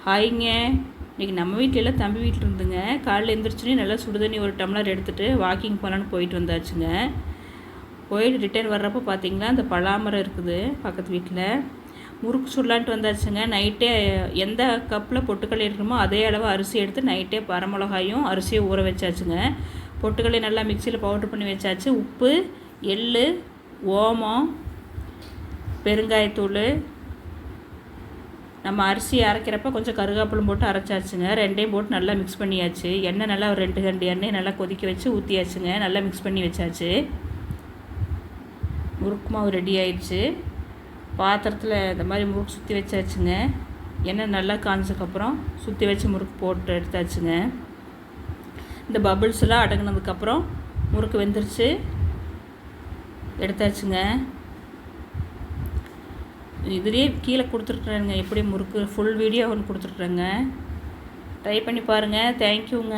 ஹாய்ங்க. இன்றைக்கி நம்ம வீட்டிலலாம் தம்பி வீட்டில் இருந்துங்க. காலையில் எழுந்திரிச்சோன்னே நல்லா சுடுதண்ணி ஒரு டம்ளர் எடுத்துகிட்டு வாக்கிங் போகலான்னு போயிட்டு வந்தாச்சுங்க. போயிட்டு ரிட்டர்ன் வர்றப்போ பார்த்திங்கன்னா இந்த பலாமரம் இருக்குது பக்கத்து வீட்டில். முறுக்கு சுடலான்ட்டு வந்தாச்சுங்க. நைட்டே எந்த கப்பில் பொட்டுக்கடலை இருக்கணுமோ அதே அளவு அரிசி எடுத்து நைட்டே வரமிளகாயும் அரிசியும் ஊற வச்சாச்சுங்க. பொட்டுக்கடலை நல்லா மிக்சியில் பவுட்ரு பண்ணி வச்சாச்சு. உப்பு, எள், ஓமம், பெருங்காயத்தூள், நம்ம அரிசி அரைக்கிறப்ப கொஞ்சம் கருகாப்பிலும் போட்டு அரைச்சாச்சுங்க. ரெண்டையும் போட்டு நல்லா மிக்ஸ் பண்ணியாச்சு. எண்ணெய் நல்லா ஒரு 2 கரண்டி எண்ணெய் நல்லா கொதிக்க வச்சு ஊற்றியாச்சுங்க. நல்லா மிக்ஸ் பண்ணி வச்சாச்சு. முறுக்கு மாவு ரெடி ஆயிடுச்சு. பாத்திரத்தில் இந்த மாதிரி முறுக்கு சுற்றி வச்சாச்சுங்க. எண்ணெய் நல்லா காஞ்சதுக்கப்புறம் சுற்றி வச்சு முறுக்கு போட்டு எடுத்தாச்சுங்க. இந்த பபுள்ஸ்லாம் அடங்கினதுக்கப்புறம் முறுக்கு வெந்துருச்சு, எடுத்தாச்சுங்க. இதுலேயே கீழே கொடுத்துட்றேங்க எப்படி முறுக்கு ஃபுல் வீடியோ ஒன்று கொடுத்துட்றேங்க. ட்ரை பண்ணி பாருங்கள். தேங்க்யூங்க.